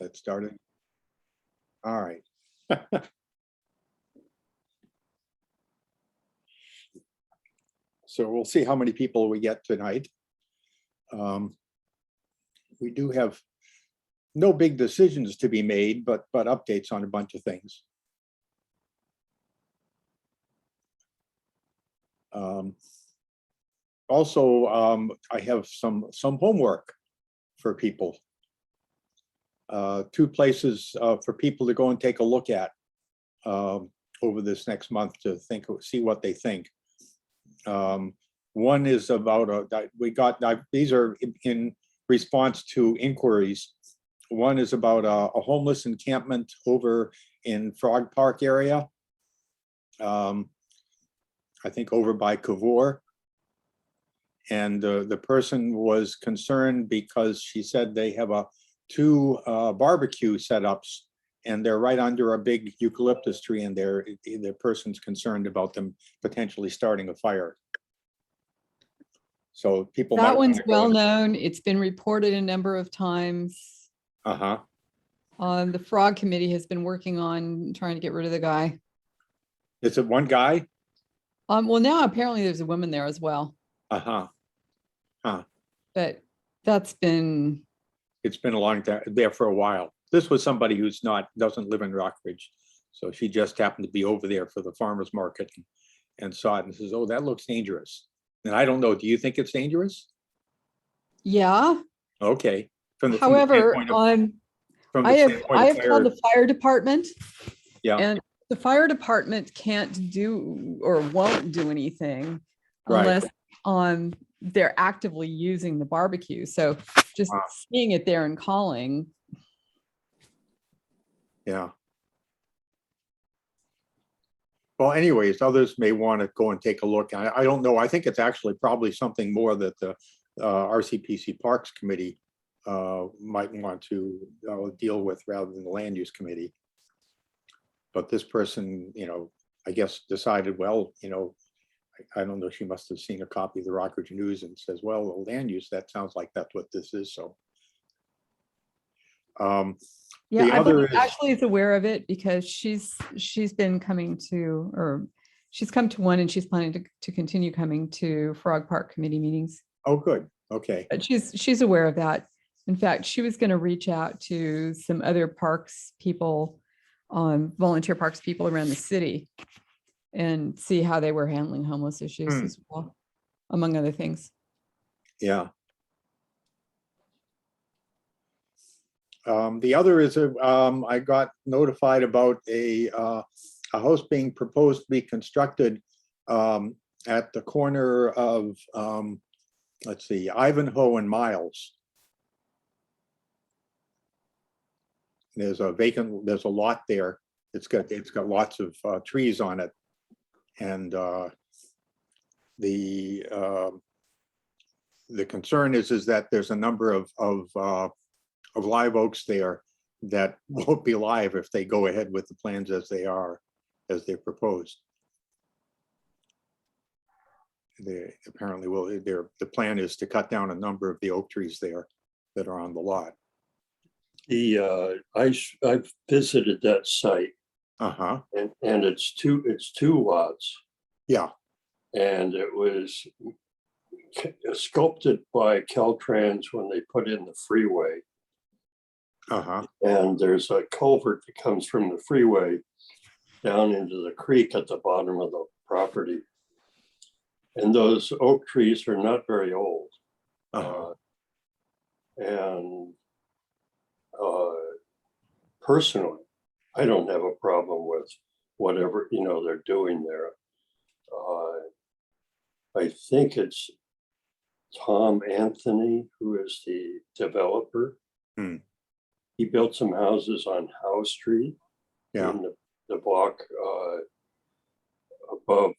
That started. All right. So we'll see how many people we get tonight. We do have no big decisions to be made, but updates on a bunch of things. Also, I have some homework for people. Two places for people to go and take a look at over this next month to see what they think. One is about these are in response to inquiries. One is about a homeless encampment over in Frog Park area. I think over by Cavour. And the person was concerned because she said they have two barbecue setups and they're right under a big eucalyptus tree, and the person's concerned about them potentially starting a fire. So people that one's well known. It's been reported a number of times. The Frog Committee has been working on trying to get rid of the guy. Is it one guy? Well, now apparently there's a woman there as well. But it's been a long time there for a while. This was somebody who's doesn't live in Rockridge. So she just happened to be over there for the farmer's market and saw it and says, oh, that looks dangerous. And I don't know, do you think it's dangerous? Yeah. Okay. However, I have called the fire department. Yeah. And the fire department can't do or won't do anything unless they're actively using the barbecue. So just seeing it there and calling. Yeah. Well, anyways, others may want to go and take a look. I don't know. I think it's actually probably something more that the RCPC Parks Committee might want to deal with rather than the Land Use Committee. But this person, I guess decided, well, I don't know, she must have seen a copy of the Rockridge News and says, well, land use, that sounds like that's what this is. So. Yeah, I believe Ashley is aware of it because she's been coming to, or she's come to one and she's planning to continue coming to Frog Park Committee meetings. Oh, good. Okay. But she's aware of that. In fact, she was going to reach out to some other parks people, volunteer parks people around the city and see how they were handling homeless issues as well, among other things. Yeah. The other is I got notified about a house being proposed to be constructed at the corner of let's see, Ivanhoe and Miles. There's a lot there. It's got lots of trees on it, and the concern is that there's a number of live oaks there that won't be live if they go ahead with the plans as they're proposed. They apparently will. The plan is to cut down a number of the oak trees there that are on the lot. I've visited that site. And it's two lots. Yeah. And it was sculpted by Caltrans when they put in the freeway. And there's a culvert that comes from the freeway down into the creek at the bottom of the property. And those oak trees are not very old. Personally, I don't have a problem with whatever they're doing there. I think it's Tom Anthony who is the developer. He built some houses on Howe Street in the block above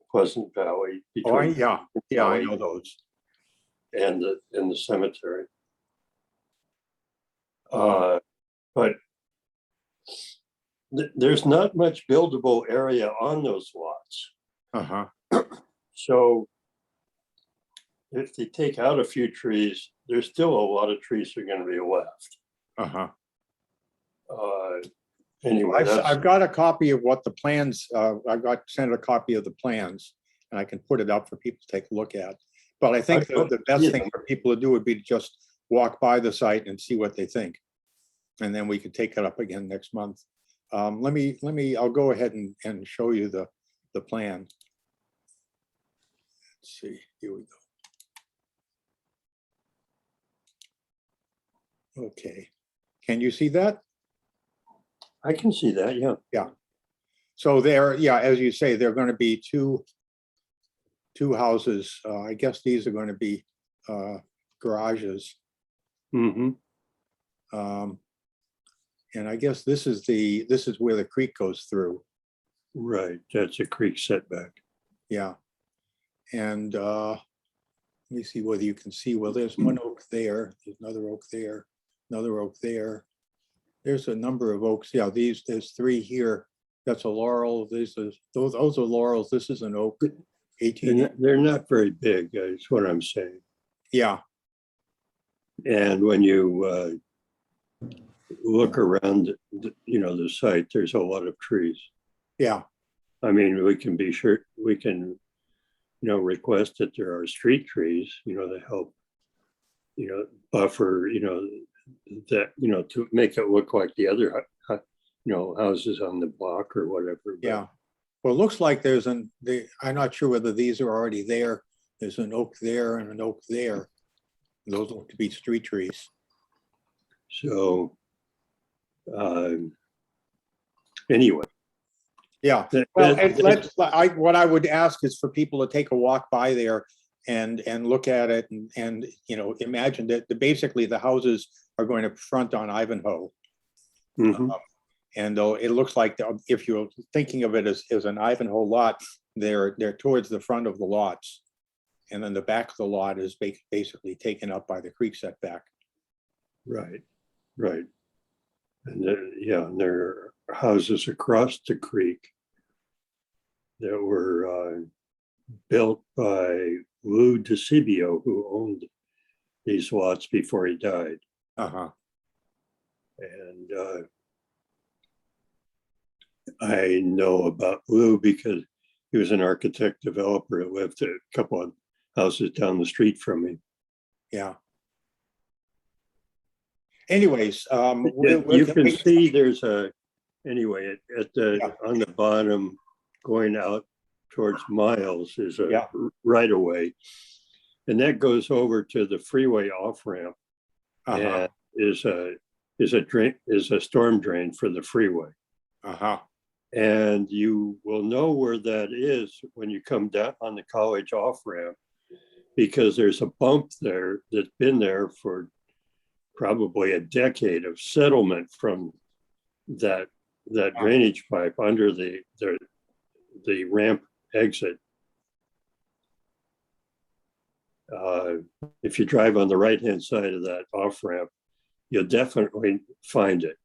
Pleasant Valley. I know those. And in the cemetery. But there's not much buildable area on those lots. So if they take out a few trees, there's still a lot of trees that are going to be left. Uh-huh. Anyway, I've got a copy of what the plans, I got sent a copy of the plans, and I can put it up for people to take a look at. But I think the best thing for people to do would be to just walk by the site and see what they think. And then we could take it up again next month. I'll go ahead and show you the plan. Let's see, here we go. Okay, can you see that? I can see that, yeah. Yeah. So there, yeah, as you say, there are going to be two houses. I guess these are going to be garages. Mm-hmm. And I guess this is where the creek goes through. Right, that's a creek setback. Yeah. And let me see whether you can see, well, there's one oak there, there's another oak there, another oak there. There's a number of oaks. Yeah, there's three here. That's a laurel. Those are laurels. This is an oak. 18. They're not very big, is what I'm saying. Yeah. And when you look around, the site, there's a lot of trees. Yeah. I mean, we can be sure, we can, request that there are street trees, to help, buffer, that, to make it look like the other, houses on the block or whatever. But Yeah. Well, it looks like I'm not sure whether these are already there. There's an oak there and an oak there. Those look to be street trees. So, anyway. Yeah. Well, what I would ask is for people to take a walk by there and look at it and imagine that basically the houses are going to front on Ivanhoe. Mm-hmm. And though it looks like if you're thinking of it as an Ivanhoe lot, they're towards the front of the lots. And then the back of the lot is basically taken up by the creek setback. Right. And there are houses across the creek that were built by Lou DeCibio, who owned these lots before he died. Uh-huh. And I know about Lou because he was an architect developer that lived a couple of houses down the street from me. Yeah. Anyways, you can see there's on the bottom going out towards Miles is a right of way, and that goes over to the freeway off ramp. Uh-huh. And is a storm drain for the freeway. Uh-huh. And you will know where that is when you come down on the college off ramp, because there's a bump there that's been there for probably a decade of settlement from that drainage pipe under the ramp exit. If you drive on the right-hand side of that off ramp, you'll definitely find it.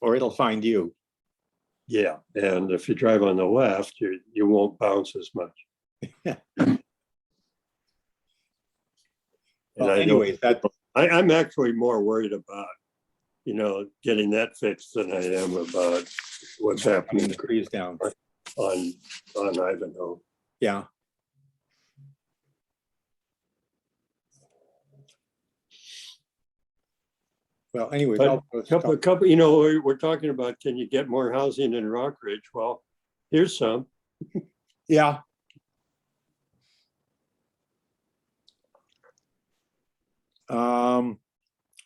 Or it'll find you. Yeah, and if you drive on the left, you won't bounce as much. Well, anyways, I'm actually more worried about, getting that fixed than I am about what's happening the trees down on Ivanhoe. Yeah. Well, anyways, we're talking about, can you get more housing in Rockridge? Well, here's some. Yeah.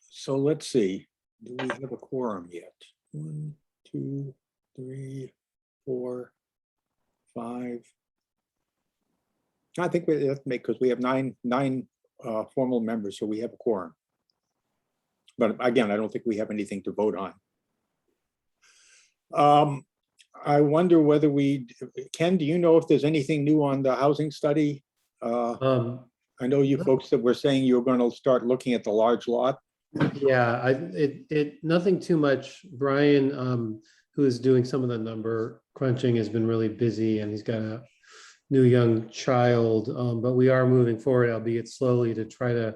So let's see. Do we have a quorum yet? 1, 2, 3, 4, 5. I think we have to make, because we have nine formal members, so we have a quorum. But again, I don't think we have anything to vote on. I wonder whether Ken, do you know if there's anything new on the housing study? I know you folks that were saying you were going to start looking at the large lot. Yeah, nothing too much. Brian, who is doing some of the number crunching, has been really busy, and he's got new young child, but we are moving forward, albeit slowly, to try to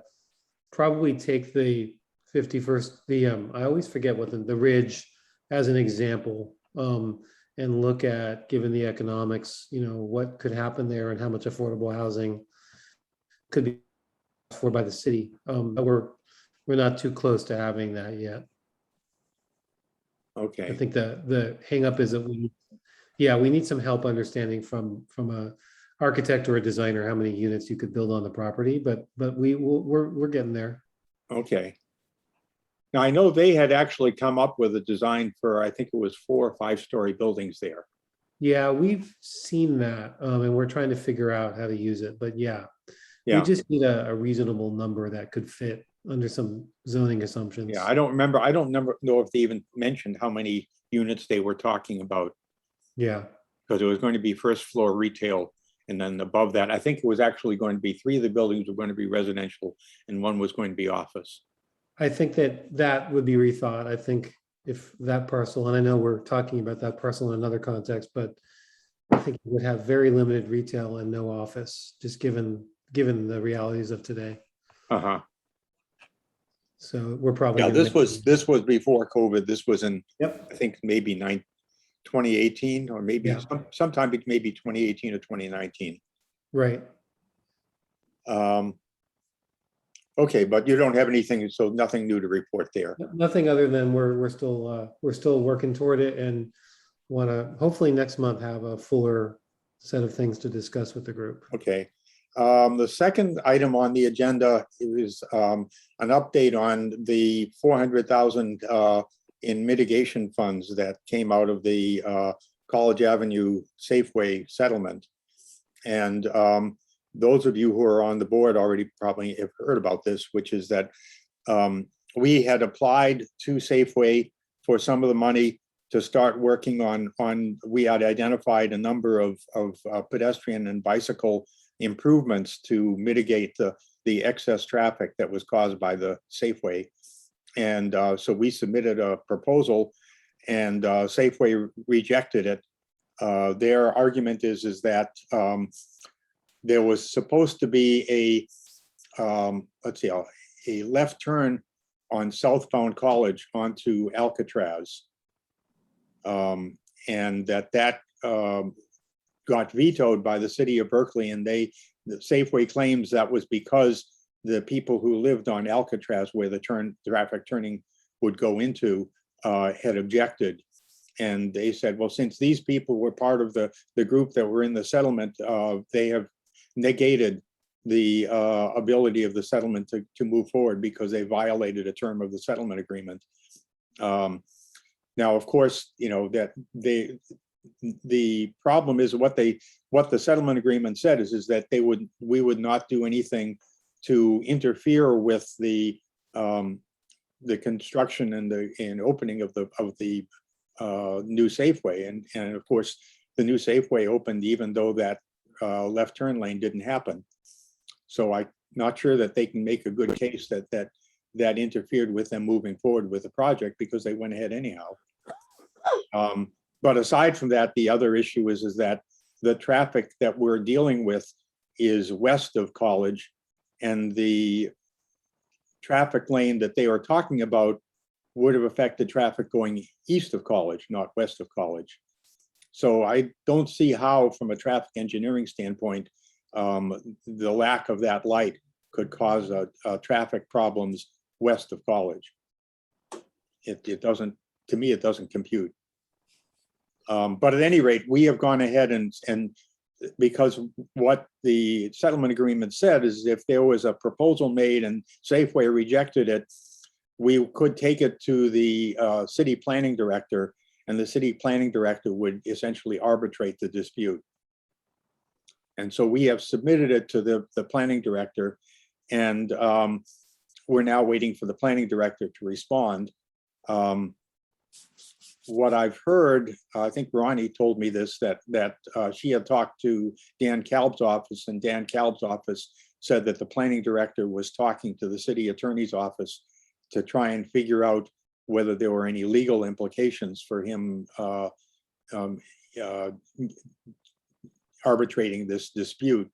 probably take the 51st, I always forget what the Ridge as an example, and look at, given the economics, what could happen there and how much affordable housing could be for by the city. But we're not too close to having that yet. I Okay, think the hang up is that we need some help understanding from a architect or a designer how many units you could build on the property, but we're getting there. okay. Now, I know they had actually come up with a design for, I think it was 4 or 5-story buildings there. Yeah, we've seen that, and we're trying to figure out how to use it, but we Yeah. just need a reasonable number that could fit under some zoning assumptions. Yeah, I don't know if they even mentioned how many units they were talking about, Yeah, because it was going to be first floor retail. And then above that, I think it was actually going to be 3 of the buildings were going to be residential and 1 was going to be office. I think that would be rethought. I think if that parcel, and I know we're talking about that parcel in another context, but I think it would have very limited retail and no office, just given the realities of today. Uh-huh. So we're probably. Yeah, this was before COVID. This was in, Yep. I think maybe 2018, or maybe sometime maybe 2018 or 2019. Right. Okay, but you don't have anything, so nothing new to report there. Nothing other than we're still working toward it, and want to hopefully next month have a fuller set of things to discuss with the group. Okay. The second item on the agenda is an update on the 400,000 in mitigation funds that came out of the College Avenue Safeway settlement. And those of you who are on the board already probably have heard about this, which is that we had applied to Safeway for some of the money to start working on we had identified a number of pedestrian and bicycle improvements to mitigate the excess traffic that was caused by the Safeway. And so we submitted a proposal, and Safeway rejected it. Their argument is that there was supposed to be a left turn on southbound College onto Alcatraz, and that got vetoed by the city of Berkeley, and the Safeway claims that was because the people who lived on Alcatraz, where the traffic turning would go into, had objected. And they said, well, since these people were part of the group that were in the settlement, they have negated the ability of the settlement to move forward because they violated a term of the settlement agreement. Now, of course, that the problem is what the settlement agreement said is that we would not do anything to interfere with the construction and opening of the new Safeway, and of course the new Safeway opened even though that left turn lane didn't happen. So I'm not sure that they can make a good case that interfered with them moving forward with the project, because they went ahead anyhow. But aside from that, the other issue is that the traffic that we're dealing with is west of College, and the traffic lane that they are talking about would have affected traffic going east of College, not west of College. So I don't see how, from a traffic engineering standpoint, the lack of that light could cause traffic problems west of College. It doesn't, to me, it doesn't compute. But at any rate, we have gone ahead and because what the settlement agreement said is if there was a proposal made and Safeway rejected it, we could take it to the city planning director, and the city planning director would essentially arbitrate the dispute. And so we have submitted it to the planning director, and we're now waiting for the planning director to respond. What I've heard, I think Ronnie told me this, that she had talked to Dan Kalb's office, and Dan Kalb's office said that the planning director was talking to the city attorney's office to try and figure out whether there were any legal implications for him arbitrating this dispute.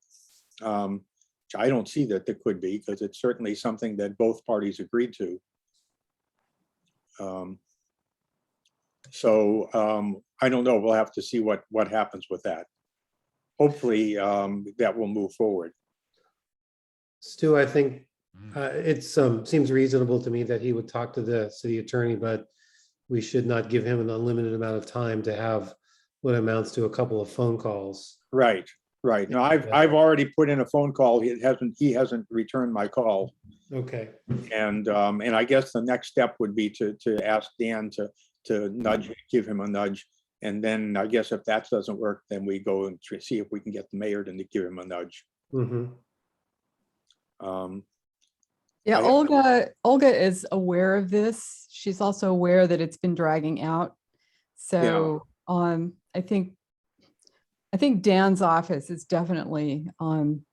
Which I don't see that there could be, because it's certainly something that both parties agreed to. I don't know. We'll have to see what happens with that. Hopefully, that will move forward. Stu, I think it seems reasonable to me that he would talk to the city attorney, but we should not give him an unlimited amount of time to have what amounts to a couple of phone calls. Right. No, I've already put in a phone call. He hasn't returned my call. Okay. And I guess the next step would be to ask Dan to nudge, give him a nudge. And then I guess if that doesn't work, then we go and see if we can get the mayor to give him a nudge. Mm-hmm. Yeah, I- Olga is aware of this. She's also aware that it's been dragging out. So I think Dan's office is definitely on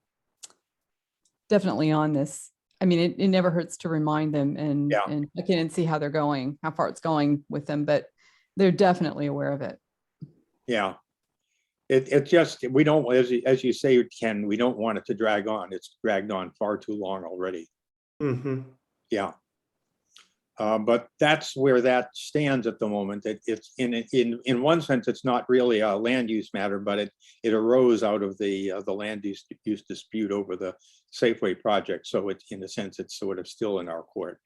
this. I mean, it never hurts to remind them and check in and see how they're going, how far it's going with them, but they're definitely aware of it. Yeah. It just, we don't, as you say, Ken, we don't want it to drag on. It's dragged on far too long already. Mm-hmm. Yeah. But that's where that stands at the moment. It's in one sense, it's not really a land use matter, but it arose out of the land use dispute over the Safeway project. So it's, in a sense, it's sort of still in our court.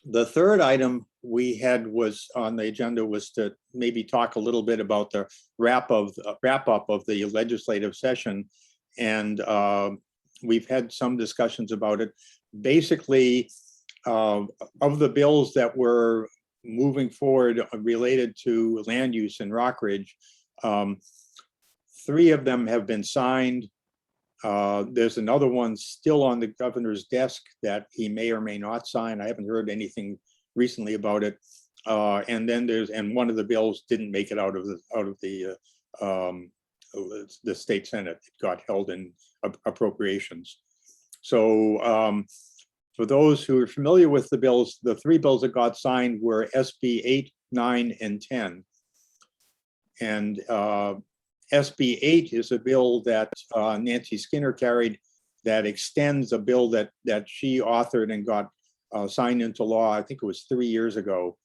The third item we had was on the agenda was to maybe talk a little bit about the wrap up of the legislative session, and we've had some discussions about it. Basically, of the bills that were moving forward related to land use in Rockridge, 3 of them have been signed. There's another one still on the governor's desk that he may or may not sign. I haven't heard anything recently about it. And then and one of the bills didn't make it out of the state Senate. It got held in appropriations. So for those who are familiar with the bills, the 3 bills that got signed were SB 8, 9, and 10. And SB 8 is a bill that Nancy Skinner carried that extends a bill that she authored and got signed into law, I think it was 3 years ago.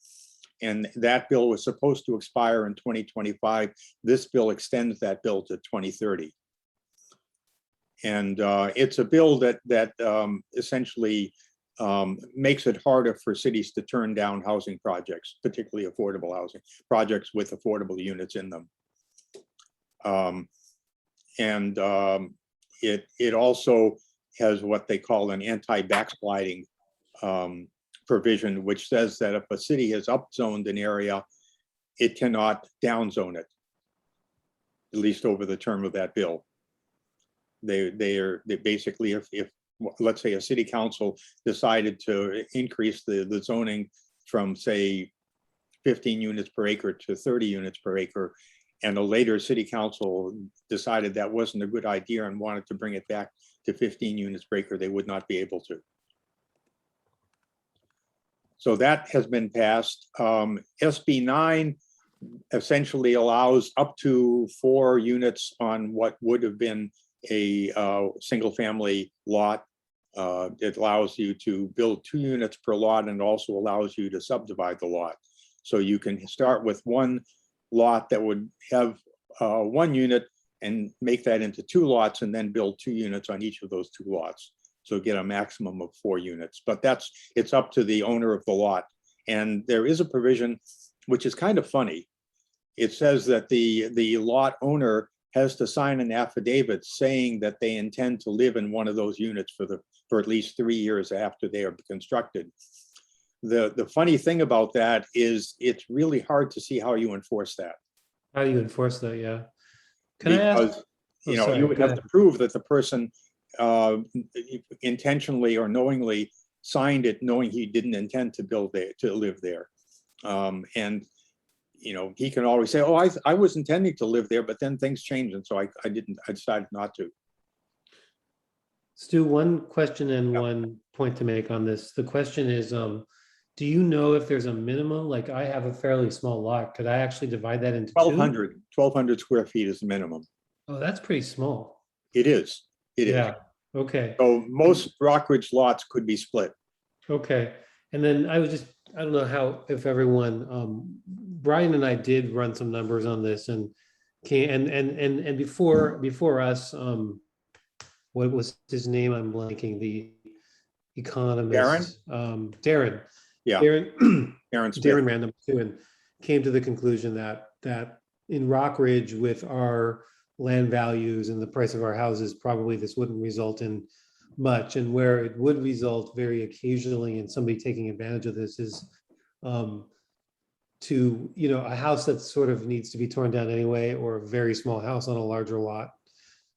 And that bill was supposed to expire in 2025. This bill extends that bill to 2030. And it's a bill that essentially makes it harder for cities to turn down housing projects, particularly affordable housing projects with affordable units in them. It also has what they call an anti-backsliding provision, which says that if a city has upzoned an area, it cannot downzone it, at least over the term of that bill. They basically, if let's say a city council decided to increase the zoning from, say, 15 units per acre to 30 units per acre, and a later city council decided that wasn't a good idea and wanted to bring it back to 15 units per acre, they would not be able to. So that has been passed. SB 9 essentially allows up to 4 units on what would have been a single family lot. It allows you to build 2 units per lot and also allows you to subdivide the lot. So you can start with one lot that would have 1 unit and make that into 2 lots and then build 2 units on each of those 2 lots. So get a maximum of 4 units, but it's up to the owner of the lot. And there is a provision which is kind of funny. It says that the lot owner has to sign an affidavit saying that they intend to live in one of those units for at least 3 years after they are constructed. The funny thing about that is it's really hard to see how you enforce that. How do you enforce that? Yeah. Can I ask? Because you would have to prove that the person intentionally or knowingly signed it knowing he didn't intend to live there. And he can always say, oh, I was intending to live there, but then things changed, and so I decided not to. Stu, one question and one point to make on this. The question is, do Do you know if there's a minimum? Like I have a fairly small lot. Could I actually divide that into two? 1,200 square feet is the minimum. Oh, that's pretty small. It is. It is. Yeah, okay, So most Rockridge lots could be split. okay. And then I don't know how, if everyone, Brian and I did run some numbers on this and before us, what was his name? I'm blanking, the economist. Darren. Yeah. Darren, Aaron Smith. Darren ran them too and came to the conclusion that in Rockridge with our land values and the price of our houses, probably this wouldn't result in much. And where it would result very occasionally in somebody taking advantage of this is to, a house that sort of needs to be torn down anyway, or a very small house on a larger lot.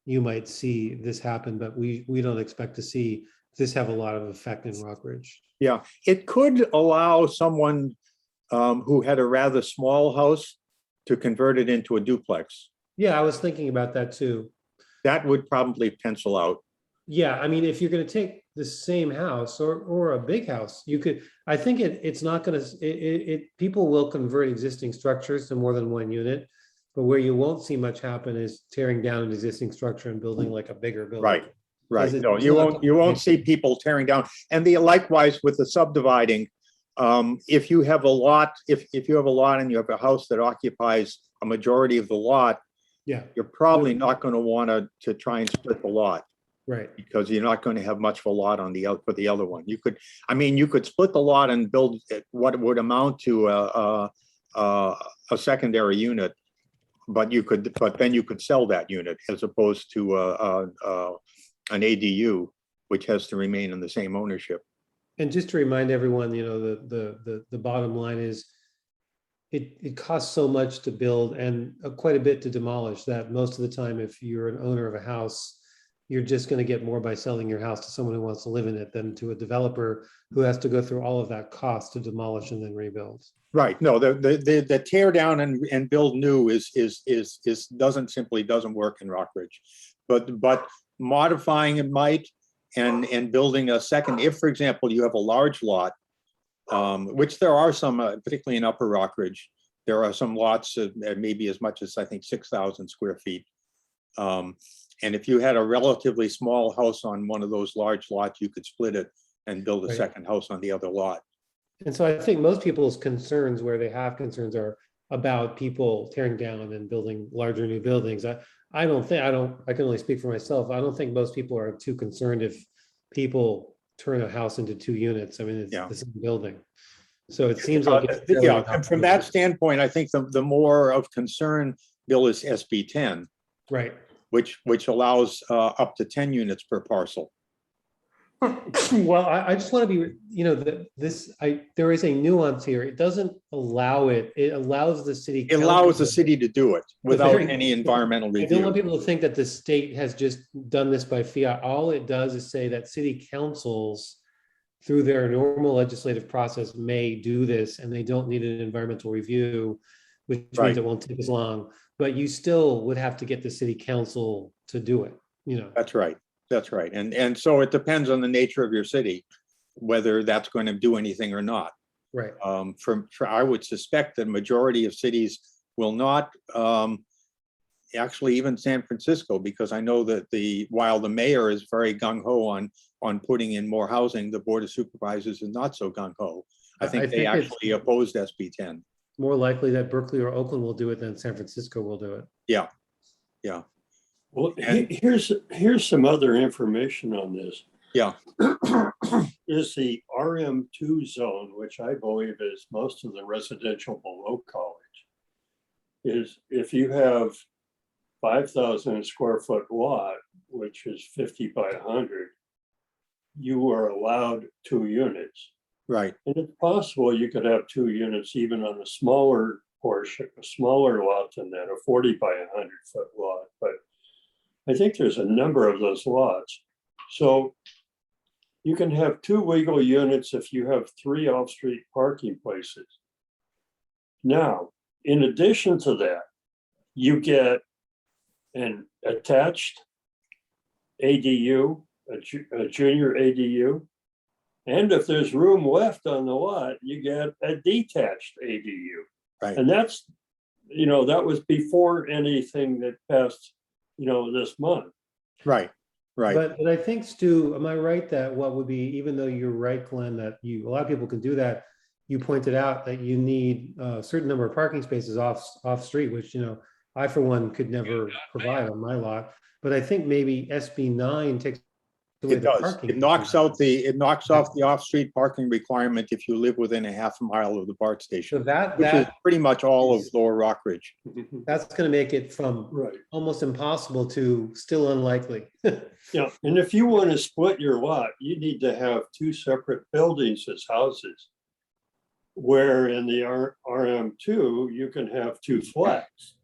You might see this happen, but we don't expect to see this have a lot of effect in Rockridge. Yeah, it could allow someone who had a rather small house to convert it into a duplex. Yeah, I was thinking about that too. That would probably pencil out. Yeah, I mean, if you're going to take the same house or a big house, you could. I think it's not going to. People will convert existing structures to more than one unit, but where you won't see much happen is tearing down an existing structure and building like a bigger building. Right. Right. Because No, it's you not won't. You won't see people tearing down. And likewise with the subdividing. If you have a lot, if you have a lot and you have a house that occupies a majority of the lot, Yeah, you're probably not going to want to try and split the lot, right. because you're not going to have much of a lot on for the other one. You could split the lot and build what would amount to a secondary unit, but then you could sell that unit as opposed to an ADU, which has to remain in the same ownership. And just to remind everyone, the bottom line is it costs so much to build and quite a bit to demolish that most of the time, if you're an owner of a house, you're just going to get more by selling your house to someone who wants to live in it than to a developer who has to go through all of that cost to demolish and then rebuild. Right. No, the tear down and build new doesn't work in Rockridge, but modifying it might, and building a second, if for example you have a large lot, which there are some, particularly in Upper Rockridge, there are some lots maybe as much as I think 6,000 square feet. And if you had a relatively small house on one of those large lots, you could split it and build a Right. second house on the other lot. And so I think most people's concerns, where they have concerns, are about people tearing down and building larger new buildings. I can only speak for myself. I don't think most people are too concerned if people turn a house into two units. I mean, it's the same building. So it seems like it's and from that standpoint, I think the more of concern bill is SB 10, right. which allows up to 10 units per parcel. Well, I just want to be, there is a nuance here. It doesn't allow it. It allows the city. It allows the city to do it without any environmental I don't want review. people to think that the state has just done this by fiat. All it does is say that city councils, through their normal legislative process, may do this, and they don't need an environmental review, which means it won't take as long. But you still would have to get the city council to do it. That's right. That's right. And so it depends on the nature of your city, whether that's going to do anything or not. Right. I would suspect that majority of cities will not, actually even San Francisco, because I know that while the mayor is very gung-ho on putting in more housing, the Board of Supervisors is not so gung-ho. I think they actually opposed SB 10. More likely that Berkeley or Oakland will do it than San Francisco will do it. Yeah. Yeah. Well, here's some other information on this. Yeah. Is the Rm2 zone, which I believe is most of the residential below college, is if you have 5,000 square foot lot, which is 50 by 100, you are allowed 2 units. Right. And it's possible you could have 2 units even on a smaller portion, a smaller lot than that, a 40 by 100 foot lot. But I think there's a number of those lots. So you can have 2 legal units if you have 3 off-street parking places. Now, in addition to that, you get an attached ADU, a junior ADU, And if there's room left on the lot, you get a detached ADU. Right. And that's, that was before anything that passed, this month. Right, right. But I think, Stu, am I right that what would be, even though you're right, Glenn, that a lot of people can do that, you pointed out that you need a certain number of parking spaces off street, which, I for one could never provide on my lot. But I think maybe SB9 takes away It the does. parking. It knocks off the off-street parking requirement if you live within a half a mile of the BART So station, that which is pretty much all of is- Lower Rockridge. that's going to make it from Right. almost impossible to still unlikely. Yeah, and if you want to split your lot, you need to have two separate buildings as houses. Where in the RM2, you can have two flats.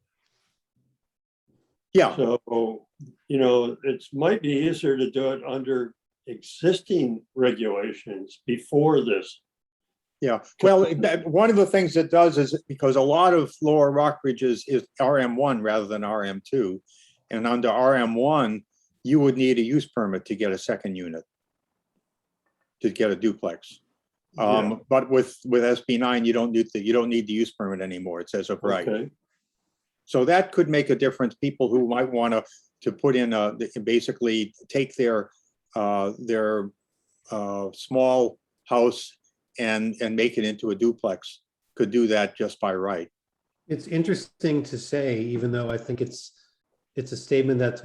Yeah, So, it might be easier to do it under existing regulations before this. yeah. Well, one of the things it does is because a lot of Lower Rockridge is RM1 rather than RM2. And under RM1, you would need a use permit to get a second unit, to get a duplex. Yeah. But with SB9, you don't need the use permit anymore. It says of right. Okay. So that could make a difference. People who might want to put in basically take their small house and make it into a duplex could do that just by right. It's interesting to say, even though I think it's a statement that's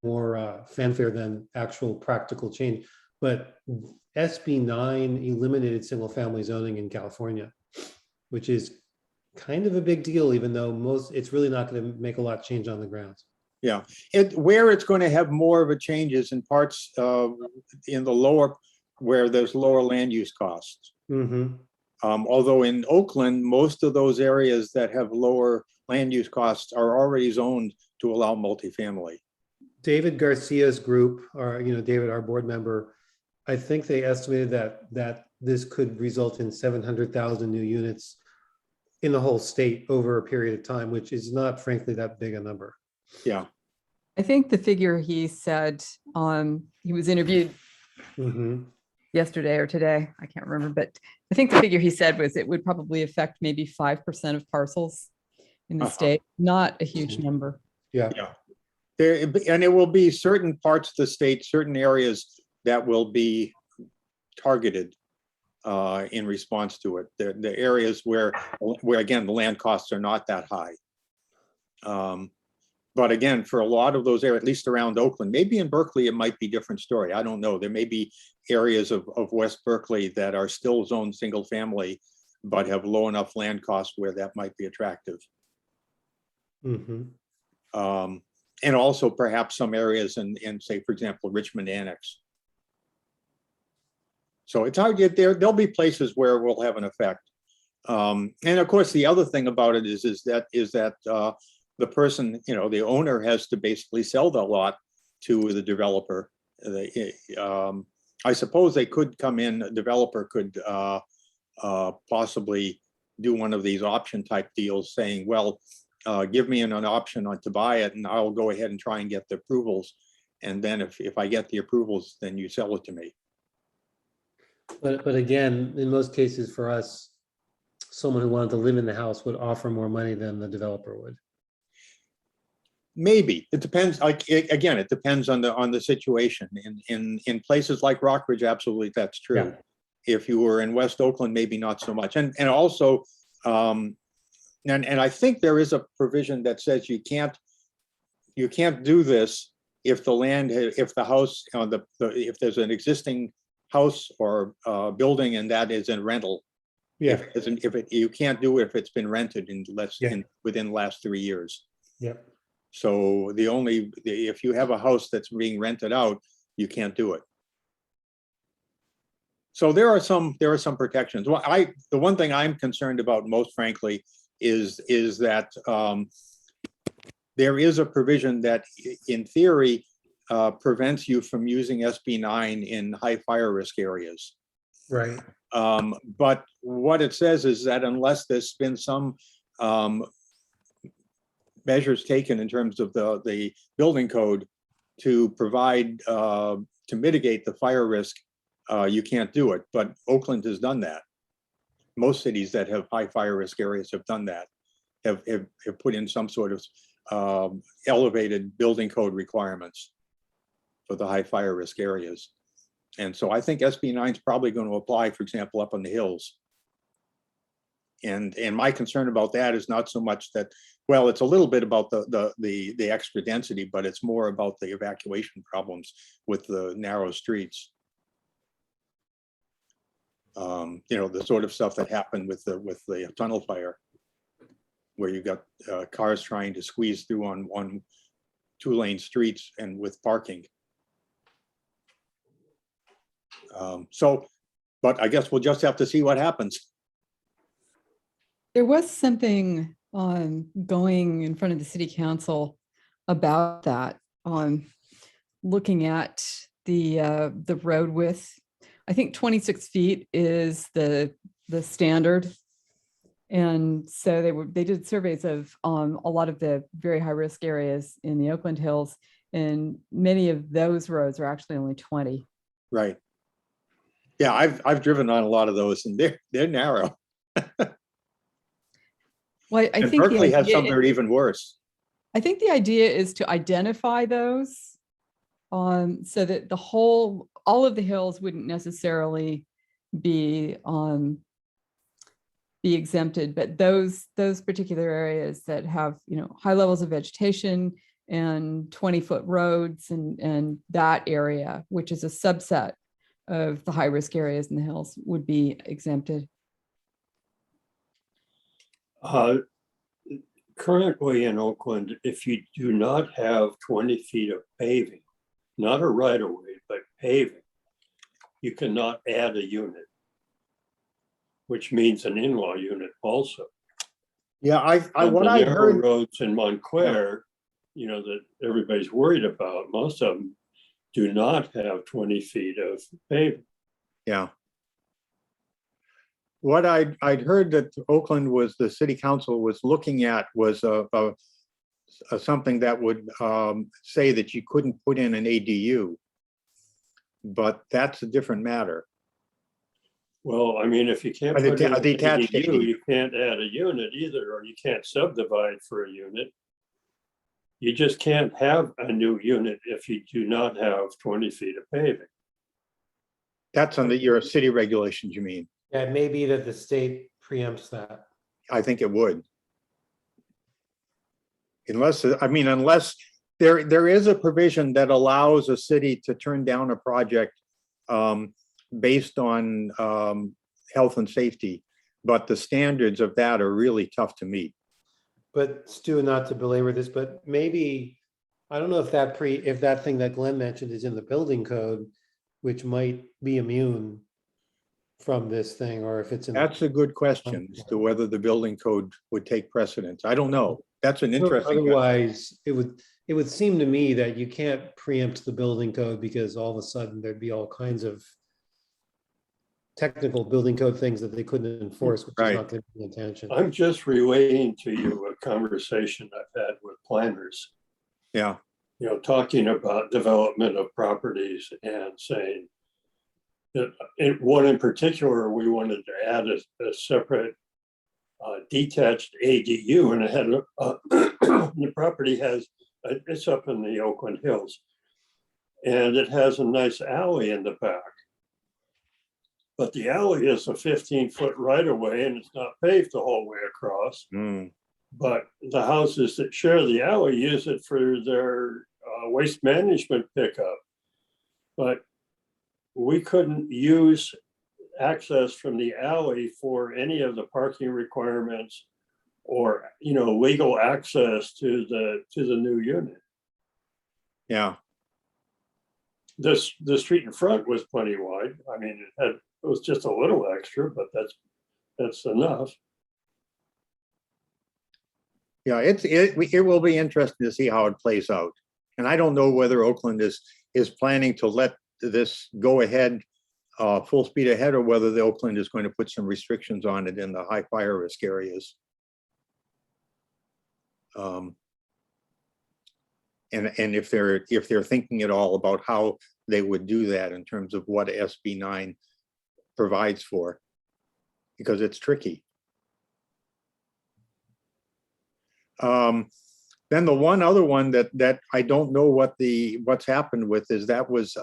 more fanfare than actual practical change, but SB9 eliminated single family zoning in California, which is kind of a big deal, even though it's really not going to make a lot of change on the ground. Yeah, where it's going to have more of a change is in parts in the lower, where there's lower land use costs. Mm-hmm. Although in Oakland, most of those areas that have lower land use costs are already zoned to allow multifamily. David Garcia's group, or David, our board member, I think they estimated that this could result in 700,000 new units in the whole state over a period of time, which is not, frankly, that big a number. Yeah. I think the figure he said, he was interviewed Mm-hmm. yesterday or today, I can't remember, but I think the figure he said was it would probably affect maybe 5% of parcels in the state, not a huge number. Yeah. Yeah. And it will be certain parts of the state, certain areas that will be targeted in response to it. The areas where again, the land costs are not that high. But again, for a lot of those areas, at least around Oakland, maybe in Berkeley, it might be a different story. I don't know. There may be areas of West Berkeley that are still zoned single family, but have low enough land costs where that might be attractive. Mm-hmm. And also perhaps some areas in say, for example, Richmond Annex. So it's hard to get there. There'll be places where it will have an effect. And of course, the other thing about it is that the person, the owner has to basically sell the lot to the developer. I suppose they could come in, a developer could possibly do one of these option type deals saying, well, give me an option to buy it and I'll go ahead and try and get the approvals. And then if I get the approvals, then you sell it to me. But again, in most cases for us, someone who wanted to live in the house would offer more money than the developer would. Maybe it depends. Again, it depends on the situation. In places like Rockridge, absolutely, that's true. Yeah. If you were in West Oakland, maybe not so much. And also, and I think there is a provision that says you can't do this if the house, if there's an existing house or building and that is in rental. Yeah. You can't do it if it's been rented within the last 3 years. Yep. So if you have a house that's being rented out, you can't do it. So there are some protections. Well, the one thing I'm concerned about most frankly is that there is a provision that in theory prevents you from using SB9 in high fire risk areas. Right. But what it says is that unless there's been some measures taken in terms of the building code to provide to mitigate the fire risk, you can't do it. But Oakland has done that. Most cities that have high fire risk areas have done that, have put in some sort of elevated building code requirements for the high fire risk areas. And so I think SB 9 is probably going to apply, for example, up on the hills. And my concern about that is not so much that, well, it's a little bit about the extra density, but it's more about the evacuation problems with the narrow streets. The sort of stuff that happened with the tunnel fire, where you got cars trying to squeeze through on 2-lane streets and with parking. But I guess we'll just have to see what happens. There was something going in front of the city council about that, looking at the road width. I think 26 feet is the standard. And so they did surveys of a lot of the very high risk areas in the Oakland Hills, and many of those roads are actually only 20. Right. Yeah, I've driven on a lot of those, and they're narrow. Well, I And think Berkeley has some that are even worse. I think the idea is to identify those so that all of the hills wouldn't necessarily be exempted, but those particular areas that have high levels of vegetation and 20-foot roads and that area, which is a subset of the high risk areas in the hills, would be exempted. Currently in Oakland, if you do not have 20 feet of paving, not a right of way, but paving, you cannot add a unit, which means an in-law unit also. Yeah, And what the I narrow heard. roads in Montclair, that everybody's worried about, most of them do not have 20 feet of paving. Yeah. What I'd heard that Oakland the city council was looking at was something that would say that you couldn't put in an ADU, but that's a different matter. Well, I mean, if you can't put in A an detached ADU, ADU. you can't add a unit either, or you can't subdivide for a unit. You just can't have a new unit if you do not have 20 feet of paving. That's under your city regulations, you mean? Yeah, it may be that the state preempts that. I think it would. Unless there is a provision that allows a city to turn down a project based on health and safety, but the standards of that are really tough to meet. But Stu, not to belabor this, but maybe, I don't know if that thing that Glenn mentioned is in the building code, which might be immune from this thing, or if it's in. That's a good question as to whether the building code would take precedence. I don't know. That's an interesting. Otherwise, it would seem to me that you can't preempt the building code, because all of a sudden there'd be all kinds of technical building code things that they couldn't enforce, which is not going to be the intention. I'm just relaying to you a conversation I've had with planners. Yeah. Talking about development of properties and saying that one in particular, we wanted to add a separate detached ADU, and it had the property it's up in the Oakland Hills, and it has a nice alley in the back. But the alley is a 15-foot right of way, and it's not paved the whole way across. Mm. But the houses that share the alley use it for their waste management pickup. But we couldn't use access from the alley for any of the parking requirements or legal access to the new unit. Yeah. The street in front was plenty wide. I mean, it was just a little extra, but that's enough. Yeah, it will be interesting to see how it plays out. And I don't know whether Oakland is planning to let this go ahead full speed ahead, or whether the Oakland is going to put some restrictions on it in the high fire risk areas. And if they're thinking at all about how they would do that in terms of what SB 9 provides for, because it's tricky. Then the one other one that I don't know what's happened with is that was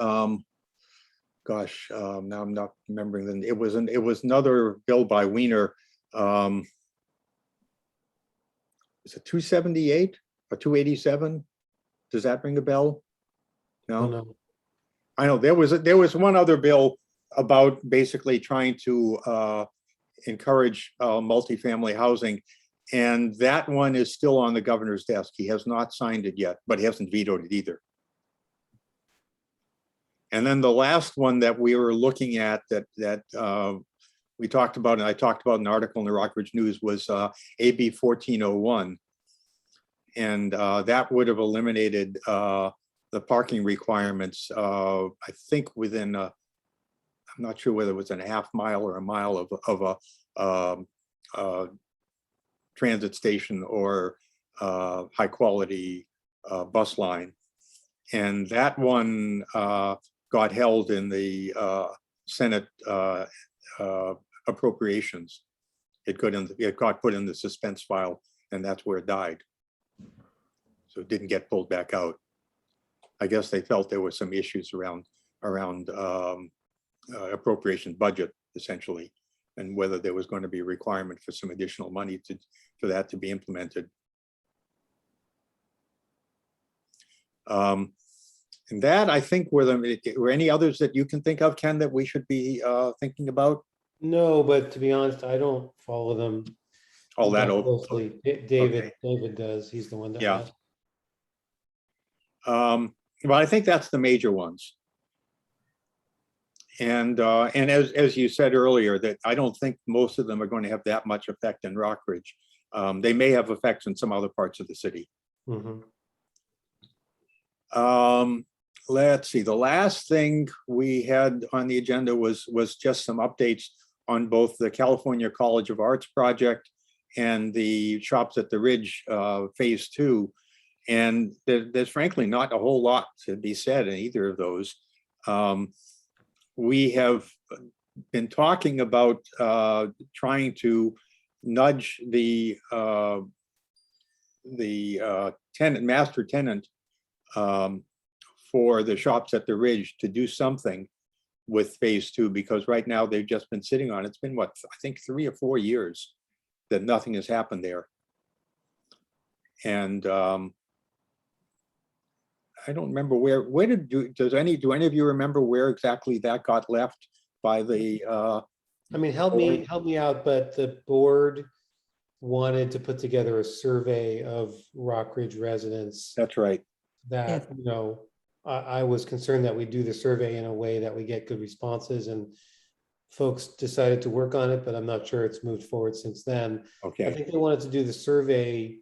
gosh, now I'm not remembering. It was another bill by Wiener. Is it 278 or 287? Does that ring a bell? No. No. I know there was one other bill about basically trying to encourage multifamily housing, and that one is still on the governor's desk. He has not signed it yet, but he hasn't vetoed it either. And then the last one that we were looking at that we talked about, and I talked about in an article in the Rockridge News, was AB 1401. And that would have eliminated the parking requirements, I think within, I'm not sure whether it was a half mile or a mile of a transit station or high quality bus line. And that one got held in the Senate appropriations. It got put in the suspense file, and that's where it died. So it didn't get pulled back out. I guess they felt there were some issues around appropriation budget, essentially, and whether there was going to be a requirement for some additional money for that to be implemented. And that, I think, were any others that you can think of, Ken, that we should be thinking about? No, but to be honest, I don't follow them All that closely. David does. He's the one that Yeah. asked. Well, I think that's the major ones. And as you said earlier, that I don't think most of them are going to have that much effect in Rockridge. They may have effects in some other parts of the city. Mhm. Let's see, the last thing we had on the agenda was just some updates on both the California College of Arts project and the Shops at the Ridge phase 2. And there's frankly not a whole lot to be said in either of those. We have been talking about trying to nudge the master tenant for the Shops at the Ridge to do something with phase 2, because right now they've just been sitting on it. It's been what, I think 3 or 4 years that nothing has happened there. And I don't remember where do any of you remember where exactly that got left by the I mean, help me out, but the board wanted to put together a survey of Rockridge residents That's right. that, you know, I was concerned that we do the survey in a way that we get good responses, and folks decided to work on it, but I'm not sure it's moved forward since then. I Okay. think they wanted to do the survey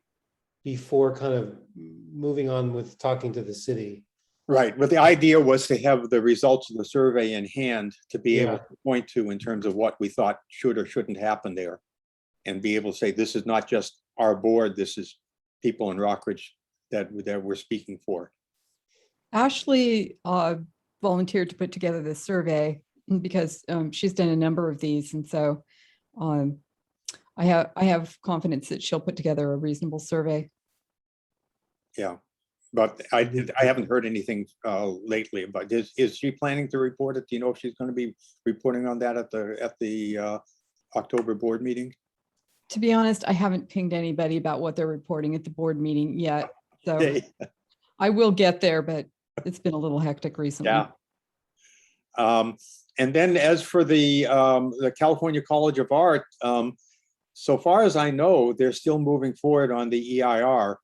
before kind of moving on with talking to the city. Right, but the idea was to have the results of the survey in hand to be able Yeah. to point to in terms of what we thought should or shouldn't happen there, and be able to say, this is not just our board, this is people in Rockridge that we're speaking for. Ashley volunteered to put together this survey because she's done a number of these. And so I have confidence that she'll put together a reasonable survey. Yeah, but I haven't heard anything lately about, is she planning to report it? Do you know if she's going to be reporting on that at the October board meeting? To be honest, I haven't pinged anybody about what they're reporting at the board meeting yet. So Okay. I will get there, but it's been a little hectic recently. Yeah. And then as for the California College of Art, so far as I know, they're still moving forward on the EIR,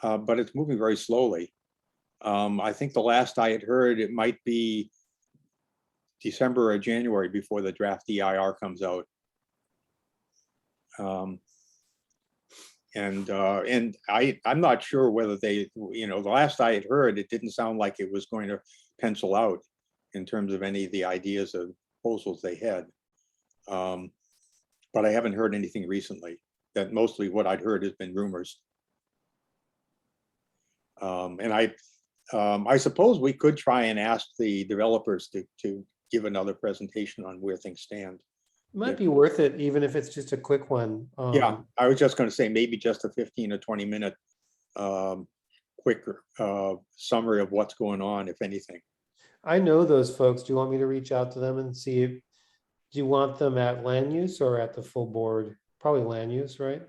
but it's moving very slowly. I think the last I had heard, it might be December or January before the draft EIR comes out. And I'm not sure whether they, you know, the last I had heard, it didn't sound like it was going to pencil out in terms of any of the ideas or proposals they had. But I haven't heard anything recently. That mostly what I'd heard has been rumors. And I suppose we could try and ask the developers to give another presentation on where things stand. It might be worth it, even if it's just a quick one. Yeah, I was just going to say maybe just a 15 or 20-minute quick summary of what's going on, if anything. I know those folks. Do you want me to reach out to them and see if, do you want them at land use or at the full board? Probably land use, right?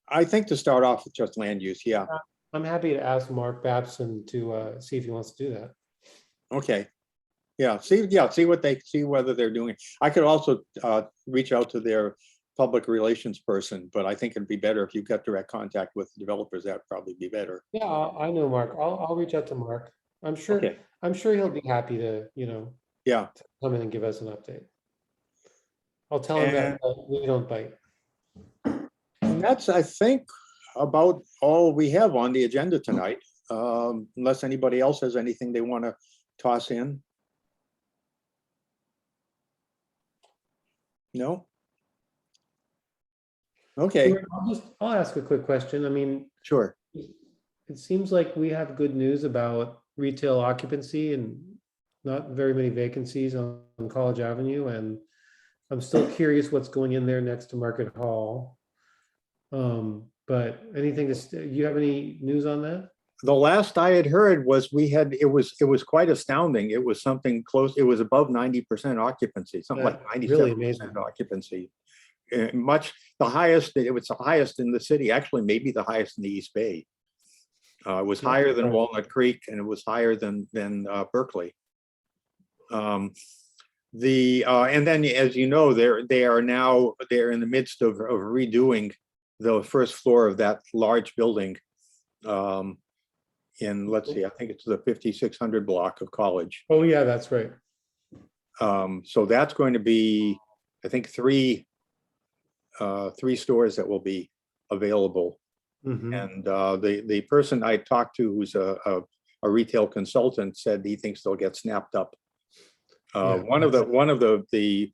I think to start off with just land use, yeah. I'm happy to ask Mark Babson to see if he wants to do that. Okay. Yeah, see what they see whether they're doing. I could also reach out to their public relations person, but I think it'd be better if you got direct contact with developers. That'd probably be better. Yeah, I know Mark. I'll reach out to Mark. I'm sure. Okay. I'm sure he'll be happy to, Yeah. come in and give us an update. I'll tell him that we don't bite. And that's, I think, about all we have on the agenda tonight, unless anybody else has anything they want to toss in. No? Okay, I'll ask a quick question. I mean, sure. it seems like we have good news about retail occupancy and not very many vacancies on College Avenue. And I'm still curious what's going in there next to Market Hall. But anything you have any news on that? The last I had heard was it was quite astounding. It was something close, it was above 90% occupancy, something like Really 97% amazing. occupancy. Much the highest, it was the highest in the city, actually maybe the highest in the East Bay. It was higher than Walnut Creek and it was higher than Berkeley. And then, as you know, they're in the midst of redoing the first floor of that large building. Let's see, I think it's the 5600 block of College. Oh yeah, that's right. So that's going to be, I think, three stores that will be available. And the person I talked to, who's a retail consultant, said he thinks they'll get snapped up. One of the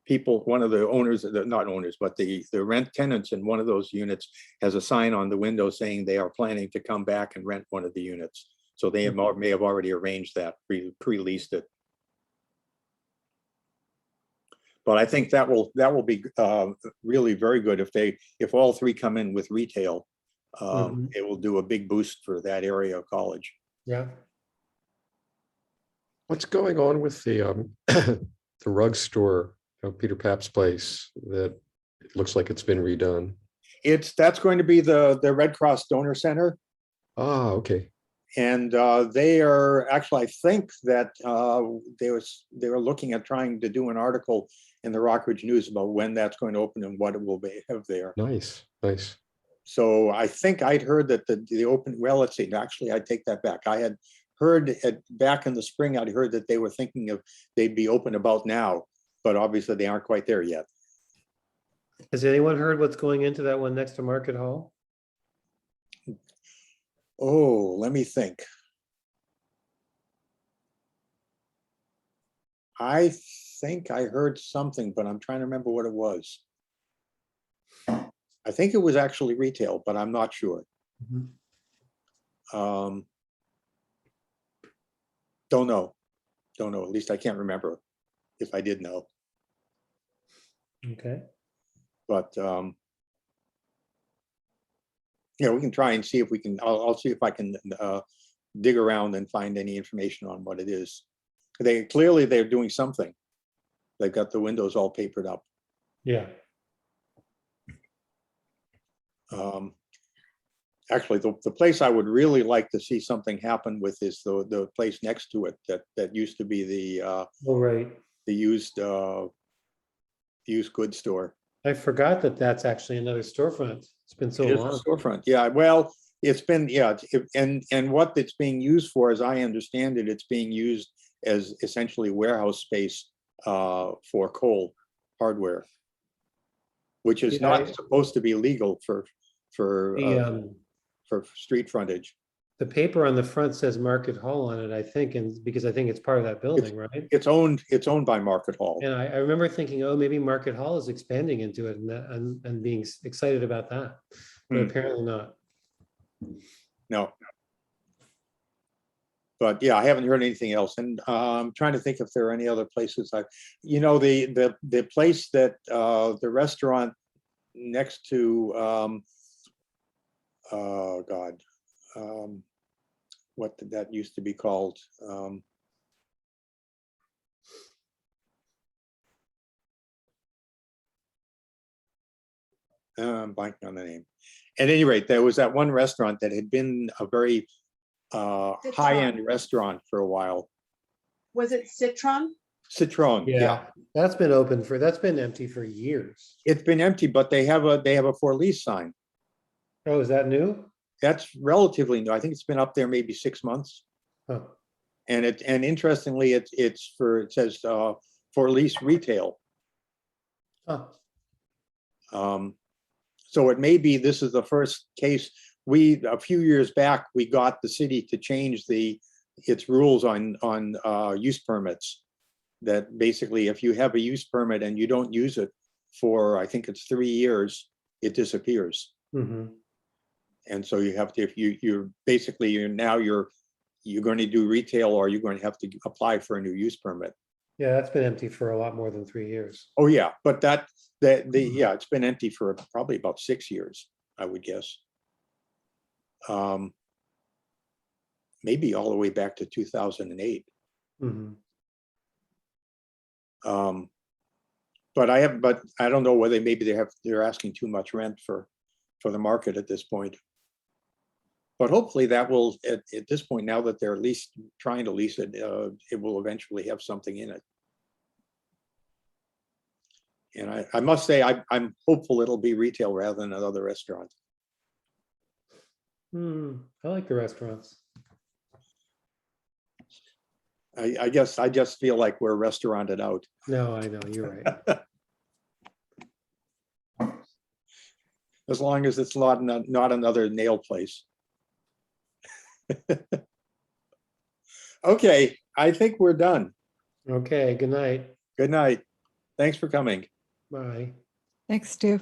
people, one of the owners, not owners, but the rent tenants in one of those units has a sign on the window saying they are planning to come back and rent one of the units. So they may have already arranged that, pre-leased it. But I think that will be really very good if all three come in with retail. It will do a big boost for that area of College. Yeah. What's going on with the the rug store, Peter Papp's place, that it looks like it's been redone? That's going to be the Red Cross Donor Center. Ah, okay. And they are actually, I think that they were looking at trying to do an article in the Rockridge News about when that's going to open and what it will have there. Nice. So I think I'd heard that the open, well, let's see, actually, I take that back. I had heard back in the spring, I'd heard that they were thinking they'd be open about now, but obviously they aren't quite there yet. Has anyone heard what's going into that one next to Market Hall? Oh, let me think. I think I heard something, but I'm trying to remember what it was. I think it was actually retail, but I'm not sure. Don't know. At least I can't remember if I did know. Okay. But we can try and see if we can. I'll see if I can dig around and find any information on what it is. They're doing something. They've got the windows all papered up. Yeah. Actually, the place I would really like to see something happen with is the place next to it that used to be the used goods store. I forgot that that's actually another storefront. It's been so long. Storefront, yeah. Well, it's been, and what it's being used for, as I understand it, it's being used as essentially warehouse space for coal hardware, which is not supposed to be legal for street frontage. The paper on the front says Market Hall on it, I think, and because I think it's part of that building, right? It's owned by Market Hall. And I remember thinking, oh, maybe Market Hall is expanding into it and being excited about that, but apparently not. No. But yeah, I haven't heard anything else. And I'm trying to think if there are any other places the place that the restaurant next to oh God. What did that used to be called? I'm blanking on the name. At any rate, there was that one restaurant that had been a very high-end restaurant for a while. Was it Citron? Citron, yeah. That's been empty for years. It's been empty, but they have a for lease sign. Oh, is that new? That's relatively new. I think it's been up there maybe 6 months. Oh, And interestingly, it says for lease retail. oh, So it may be this is the first case. A few years back, we got the city to change its rules on use permits. That basically, if you have a use permit and you don't use it for, I think it's 3 years, it disappears. mm-hmm. And so you have to, if you're going to do retail, or you're going to have to apply for a new use permit. Yeah, that's been empty for a lot more than 3 years. Oh, yeah, but it's been empty for probably about 6 years, I would guess. Maybe all the way back to 2008. Mm-hmm. But I don't know whether maybe they're asking too much rent for the market at this point. But hopefully that will, at this point, now that they're at least trying to lease it, it will eventually have something in it. And I must say, I'm hopeful it'll be retail rather than another restaurant. I like the restaurants. I guess I just feel like we're restauranted out. No, I know, you're right. As long as it's not another nail place. Okay, I think we're done. Okay, good night. Good night. Thanks for coming. Bye. Thanks, Stu.